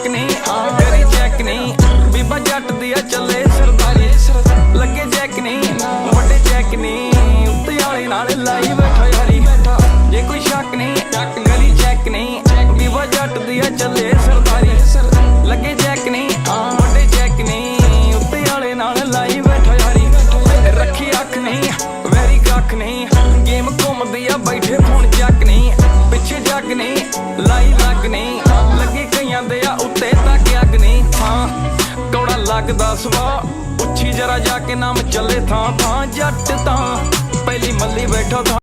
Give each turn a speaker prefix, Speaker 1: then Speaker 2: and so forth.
Speaker 1: शक नहीं करी चेक नहीं बीबा जट दिया चले सरदारी लगे चेक नहीं बड़े चेक नहीं उत्ते वाले नाल लाई बैठा यारी जे कोई शक नहीं करी चेक नहीं बीबा जट दिया चले सरदारी लगे चेक नहीं बड़े चेक नहीं उत्ते वाले नाल लाई बैठा यारी रखी अख नहीं वैरी कख नहीं गेम घूमदी आ बैठे फोन चक नहीं पिछे जग नहीं लाई लग नहीं लगे कईयां दे आ उत्ते तक अग नहीं हाँ कौड़ा लगदा सवा उच्छी जरा जाके नाम चले थां थां जट तां पहली मल्ली बैठा था।